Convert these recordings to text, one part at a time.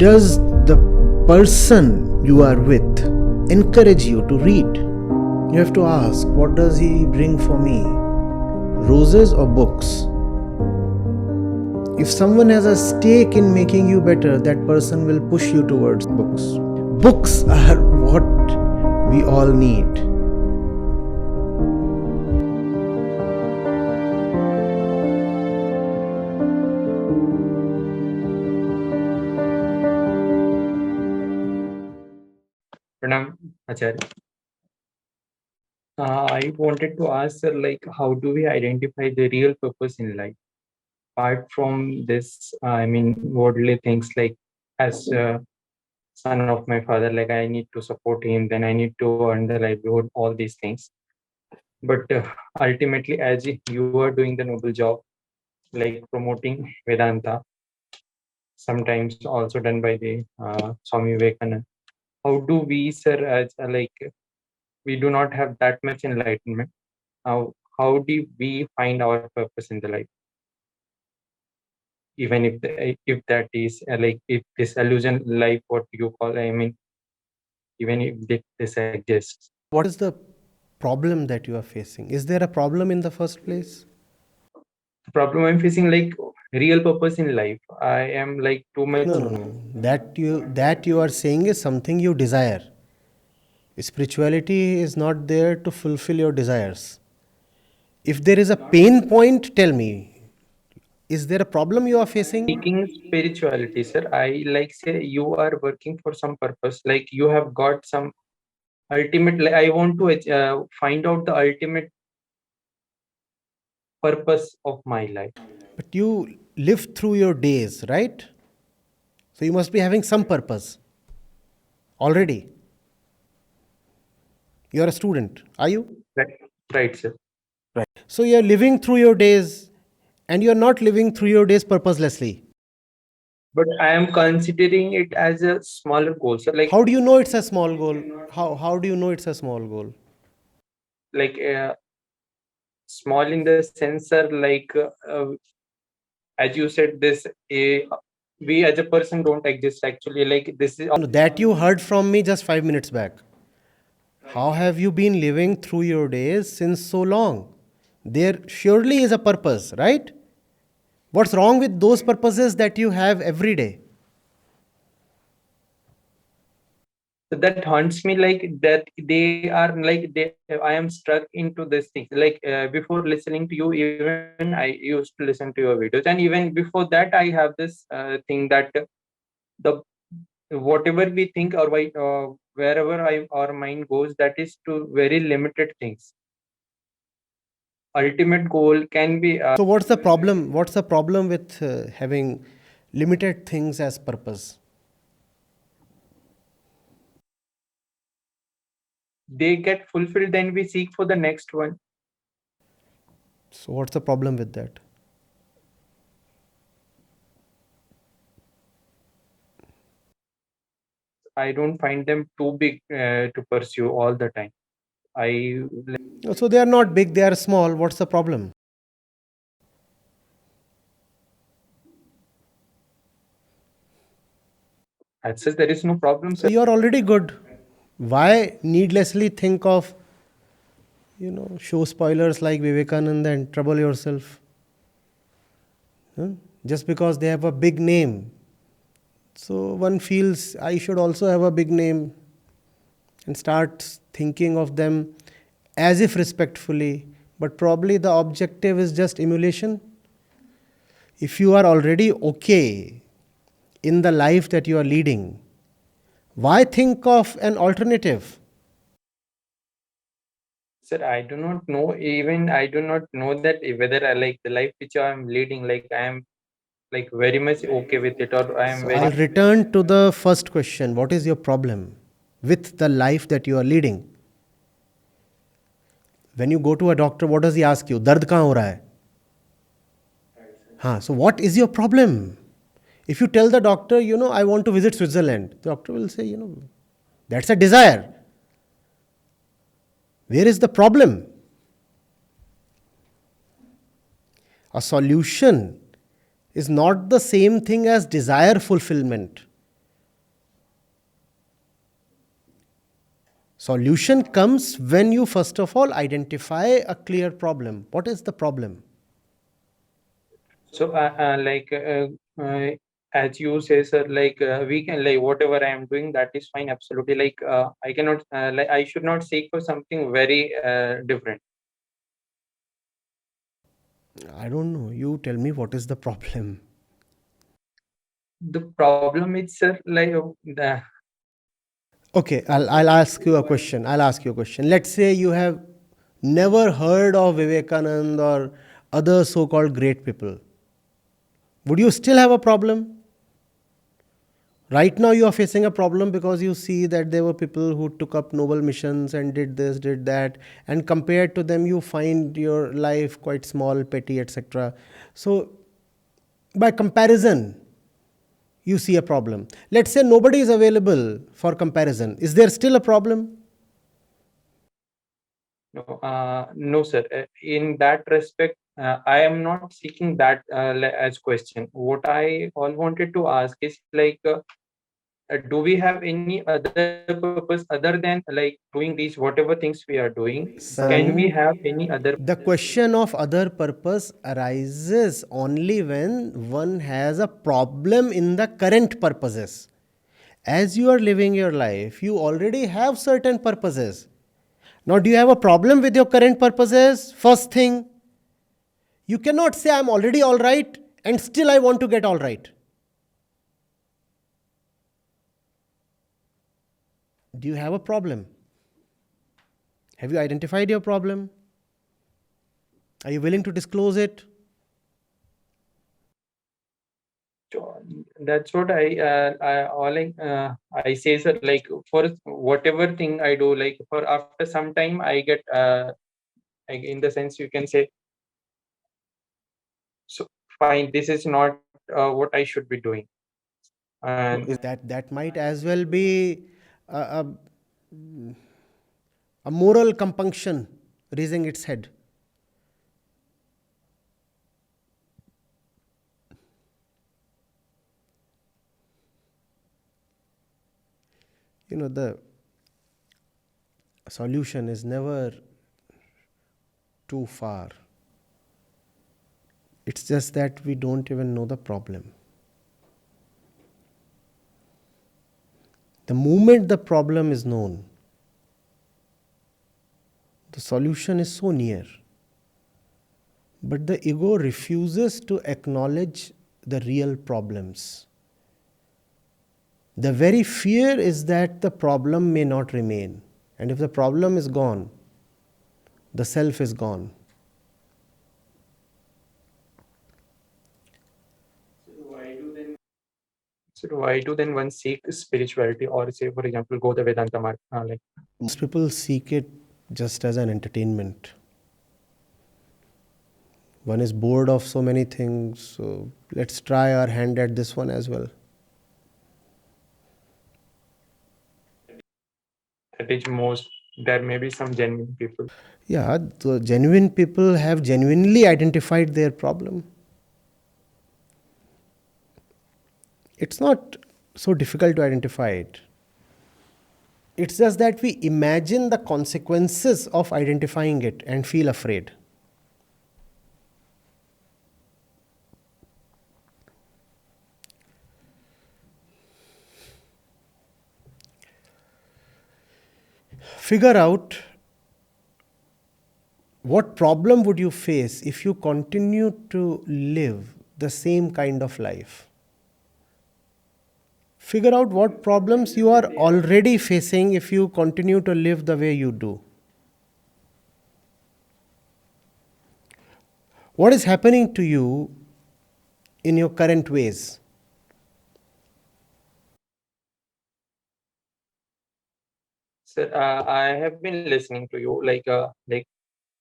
Does the person you are with encourage you to read? You have to ask, what does he bring for me? Roses or books? If someone has a stake in making you better, that person will push you towards books. Books are what we all need. Pranam, Acharya. I wanted to ask, sir, like, how do we identify the real purpose in life? Apart from this, worldly things like, as a son of my father, like, I need to support him, then I need to earn the livelihood, all these things. But ultimately, as you are doing the noble job, like promoting Vedanta, sometimes also done by the Swami Vivekananda, how do we, sir, as we do not have that much enlightenment? How do we find our purpose in the life, even if that is if this illusion life, what you call, even if this exists? What is the problem that you are facing? Is there a problem in the first place? The problem I'm facing, like, real purpose in life, I am like too much. No. That you are saying is something you desire. Spirituality is not there to fulfill your desires. If there is a pain point, tell me. Is there a problem you are facing? Seeking spirituality, sir, I like say you are working for some purpose, like you have got some ultimate, like, I want to find out the ultimate purpose of my life. But you live through your days, right? So you must be having some purpose already. You are a student, are you? Right, right, sir. Right. So you are living through your days and you are not living through your days purposelessly. But I am considering it as a smaller goal, sir. Like, How do you know it's a small goal? How do you know it's a small goal? like small in the sense, sir, like as you said, this we as a person don't exist actually. Like, this is That you heard from me just 5 minutes back. How have you been living through your days since so long? There surely is a purpose, right? What's wrong with those purposes that you have every day? that haunts me, like that they are like they I am struck into this thing. Like before listening to you, even I used to listen to your videos, and even before that I have this thing that the whatever we think, or wherever our mind goes, that is to very limited things. Ultimate goal can be So what's the problem? What's the problem with having limited things as purpose? they get fulfilled, then we seek for the next one. So what's the problem with that? I don't find them too big to pursue all the time. I So they are not big, they are small. What's the problem? As such, there is no problem, So sir. you are already good. Why needlessly think of, show spoilers like Vivekananda and trouble yourself? Huh? Just because they have a big name. So one feels I should also have a big name and start thinking of them as if respectfully, but probably the objective is just emulation. If you are already okay in the life that you are leading, why think of an alternative? Sir, I do not know. Even I do not know that whether I like the life which I am leading. Like, I am like very much okay with it, or I am So very. I'll return to the first question. What is your problem with the life that you are leading? When you go to a doctor, what does he ask you? Dard kahan ho raha hai? So what is your problem? If you tell the doctor, I want to visit Switzerland, the doctor will say, that's a desire. Where is the problem? A solution is not the same thing as desire fulfillment. Solution comes when you first of all identify a clear problem. What is the problem? So, uh, as you say, sir, we can like whatever I am doing, that is fine, absolutely. I cannot I should not seek for something very different. I don't know. You tell me what is the problem. The problem is, sir, Okay, I'll ask you a question. I'll ask you a question. Let's say you have never heard of Vivekananda or other so called great people. Would you still have a problem? Right now, you are facing a problem because you see that there were people who took up noble missions and did this, did that, and compared to them, you find your life quite small, petty, etc. So, by comparison, you see a problem. Let's say nobody is available for comparison. Is there still a problem? no, sir. In that respect, I am not seeking that as question. What I all wanted to ask is do we have any other purpose other than like doing these whatever things we are doing? Can we Son, have any other the question of other purpose arises only when one has a problem in the current purposes. As you are living your life, you already have certain purposes. Now, do you have a problem with your current purposes? First thing, you cannot say, I'm already all right and still I want to get all right. Do you have a problem? Have you identified your problem? Are you willing to disclose it? That's what I say, sir. Like for whatever thing I do, like for after some time, I get like in the sense you can say, so fine, this is not what I should be doing, No, and that might as well be a, a moral compunction raising its head. The solution is never too far. It's just that we don't even know the problem. The moment the problem is known, the solution is so near. But the ego refuses to acknowledge the real problems. The very fear is that the problem may not remain. And if the problem is gone, the self is gone. so why do then one seek spirituality or say, for example, go the Vedanta mark? Most people seek it just as an entertainment. One is bored of so many things, so let's try our hand at this one as well. That is most. There may be some genuine people. Yeah, the genuine people have genuinely identified their problem. It's not so difficult to identify it. It's just that we imagine the consequences of identifying it and feel afraid. Figure out what problem would you face if you continue to live the same kind of life. Figure out what problems you are already facing if you continue to live the way you do. What is happening to you in your current ways? Sir, I have been listening to you like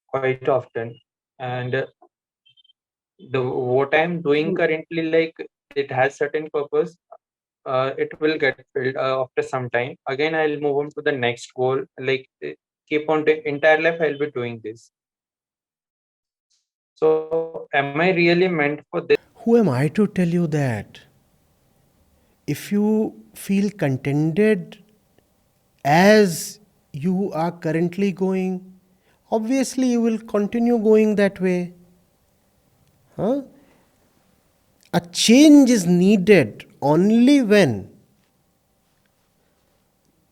quite often, and the what I'm doing currently, like it has certain purpose. It will get filled after some time. Again, I'll move on to the next goal. Keep on entire life, I'll be doing this. So, am I really meant for this? Who am I to tell you that? If you feel contented as you are currently going, obviously you will continue going that way. Huh? A change is needed only when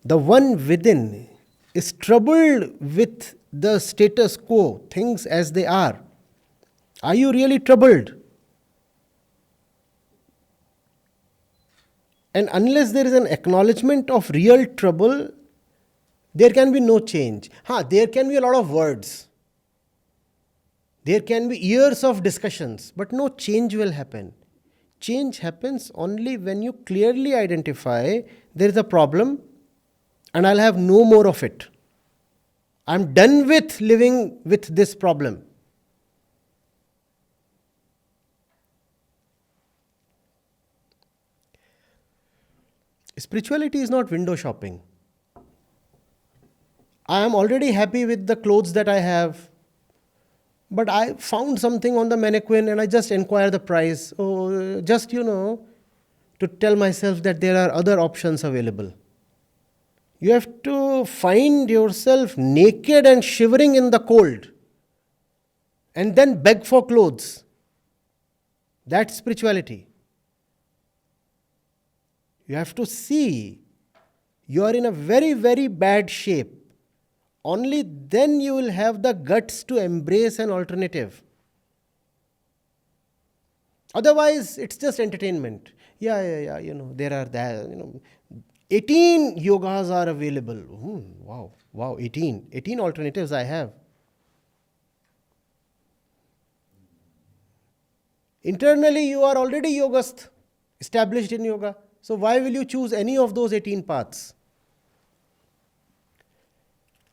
the one within is troubled with the status quo, things as they are. Are you really troubled? And unless there is an acknowledgement of real trouble, there can be no change. There can be a lot of words. There can be years of discussions, but no change will happen. Change happens only when you clearly identify there is a problem and I'll have no more of it. I'm done with living with this problem. Spirituality is not window shopping. I am already happy with the clothes that I have, but I found something on the mannequin and I just inquire the price. Just, to tell myself that there are other options available. You have to find yourself naked and shivering in the cold and then beg for clothes. That's spirituality. You have to see you are in a very, very bad shape. Only then you will have the guts to embrace an alternative. Otherwise, it's just entertainment. Yeah. There are that, 18 yogas are available. Wow, 18. 18 alternatives I have. Internally, you are already yogast, established in yoga. So why will you choose any of those 18 paths?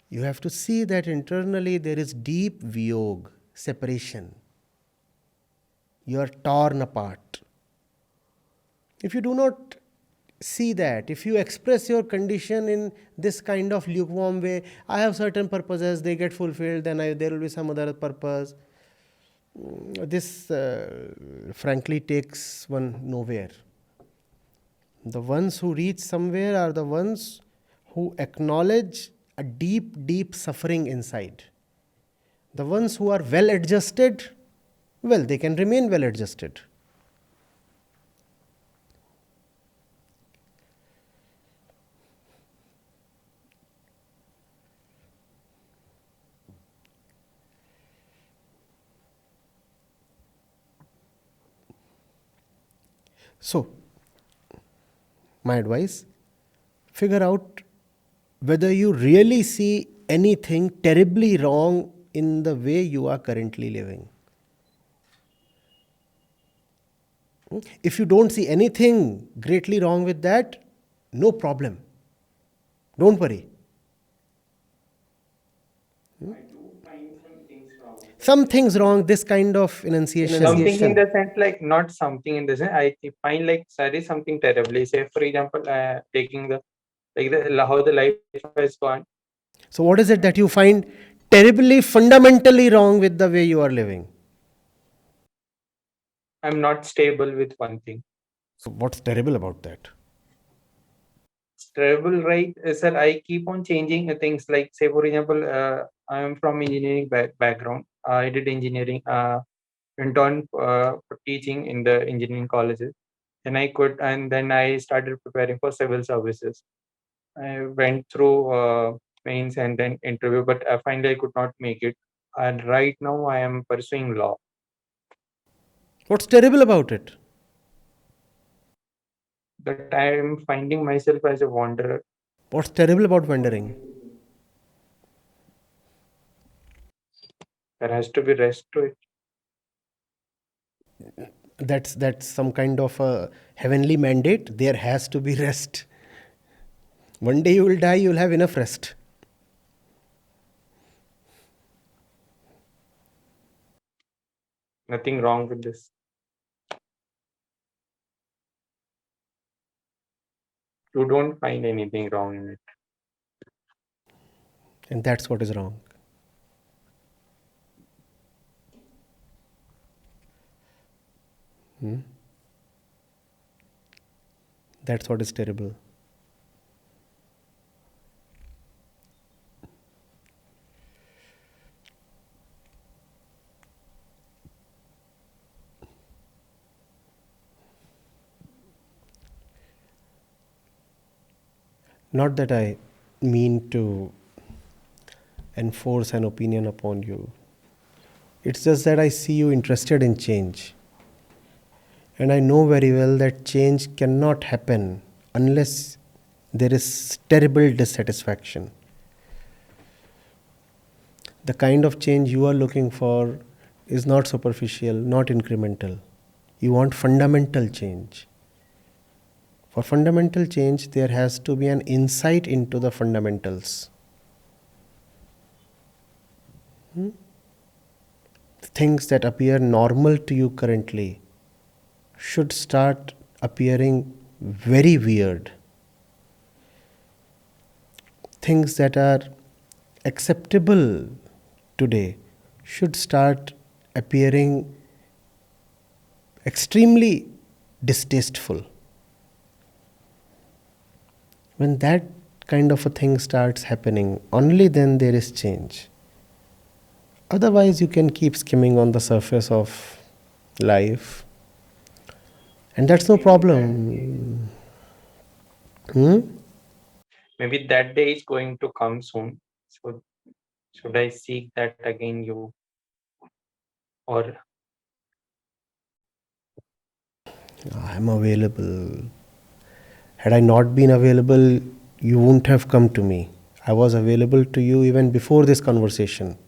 You have to see that internally there is deep viyog, separation. You are torn apart. If you do not see that, if you express your condition in this kind of lukewarm way, I have certain purposes, they get fulfilled, then there will be some other purpose. This frankly takes one nowhere. The ones who reach somewhere are the ones who acknowledge a deep, deep suffering inside. The ones who are well adjusted, they can remain well adjusted. So, my advice, figure out whether you really see anything terribly wrong in the way you are currently living. If you don't see anything greatly wrong with that, no problem. Don't worry. I do find some things wrong. Some things wrong, this kind of enunciation. Something in the sense, like not something in the sense. I find like there is something terribly. Say, for example, taking how the life has gone. So what is it that you find terribly, fundamentally wrong with the way you are living? I'm not stable with one thing. So what's terrible about that? It's terrible, right? Sir, I keep on changing things. Like, say, for example, I am from engineering background. I did engineering. Went on for teaching in the engineering colleges. And then I started preparing for civil services. I went through mains and then interview, but finally I could not make it. And right now I am pursuing law. What's terrible about it? That I am finding myself as a wanderer. What's terrible about wandering? There has to be rest to it. That's some kind of a heavenly mandate. There has to be rest. One day you will die, you will have enough rest. Nothing wrong with this. You don't find anything wrong in it. And that's what is wrong. That's what is terrible. Not that I mean to enforce an opinion upon you. It's just that I see you interested in change. And I know very well that change cannot happen unless there is terrible dissatisfaction. The kind of change you are looking for is not superficial, not incremental. You want fundamental change. For fundamental change, there has to be an insight into the fundamentals. Things that appear normal to you currently should start appearing very weird. Things that are acceptable today should start appearing extremely distasteful. When that kind of a thing starts happening, only then there is change. Otherwise, you can keep skimming on the surface of life, and that's no problem. Maybe that day is going to come soon. So should I seek that again, you? Or I'm available. Had I not been available, you wouldn't have come to me. I was available to you even before this conversation.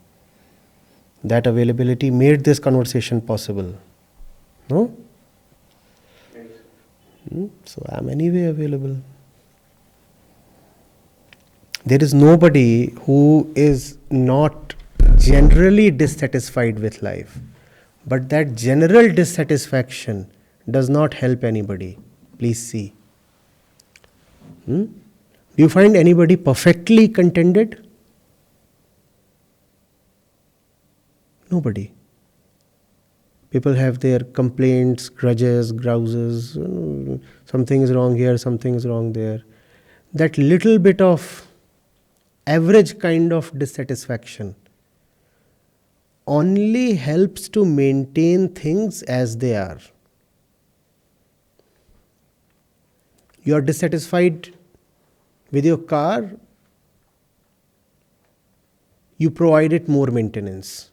That availability made this conversation possible. No? So I'm anyway available. There is nobody who is not generally dissatisfied with life. But that general dissatisfaction does not help anybody. Please see. Do you find anybody perfectly contented? Nobody. People have their complaints, grudges, grouses. Something is wrong here, something is wrong there. That little bit of average kind of dissatisfaction only helps to maintain things as they are. You are dissatisfied with your car, you provide it more maintenance.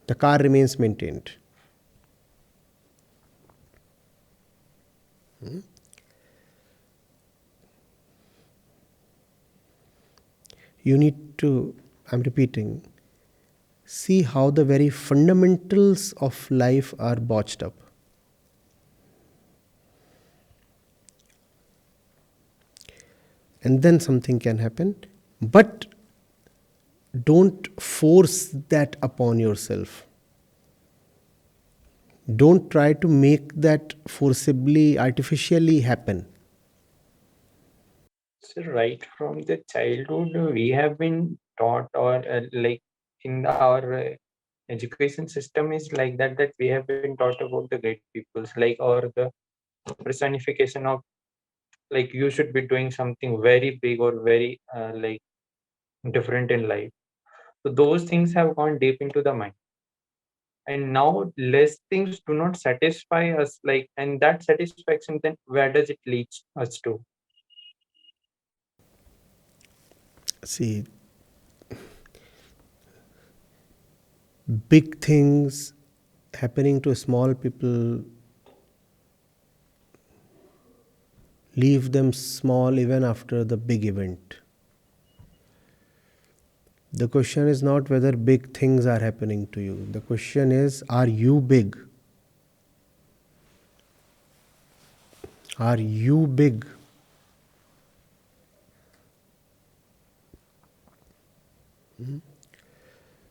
The car remains maintained. You need to, I'm repeating, see how the very fundamentals of life are botched up. And then something can happen. But don't force that upon yourself. Don't try to make that forcibly, artificially happen. so right from the childhood, we have been taught, or like in our education system is like that we have been taught about the great peoples, like, or the personification of, like, you should be doing something very big or very like different in life. So those things have gone deep into the mind, and now less things do not satisfy us, like, and that satisfaction, then where does it lead us to? See, big things happening to small people leave them small even after the big event. The question is not whether big things are happening to you. The question is, are you big? Are you big?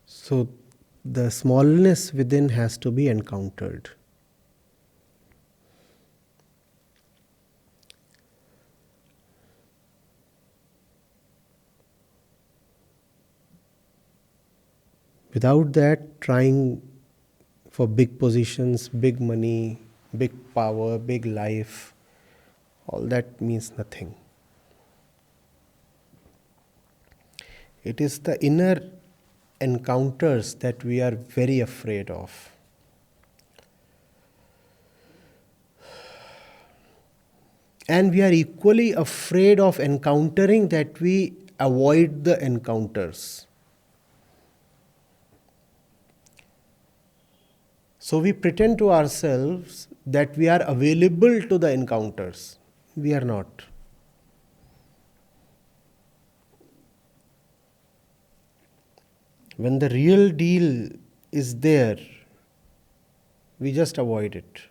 So the smallness within has to be encountered. Without that, trying for big positions, big money, big power, big life, all that means nothing. It is the inner encounters that we are very afraid of. And we are equally afraid of encountering that we avoid the encounters. So we pretend to ourselves that we are available to the encounters. We are not. When the real deal is there, we just avoid it.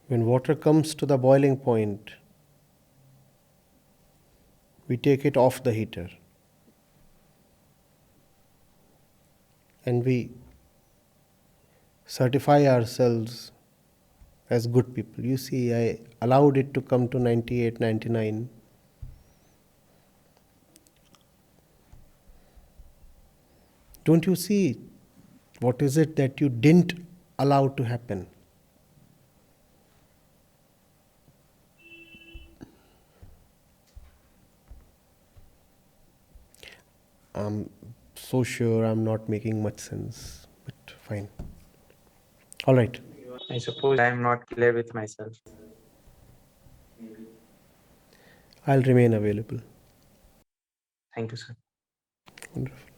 When water comes to the boiling point, we take it off the heater and we certify ourselves as good people. You see, I allowed it to come to 98, 99. Don't you see what is it that you didn't allow to happen? I'm so sure I'm not making much sense, but fine. All right. I suppose I am not clear with myself. I'll remain available. Thank you, sir. Wonderful.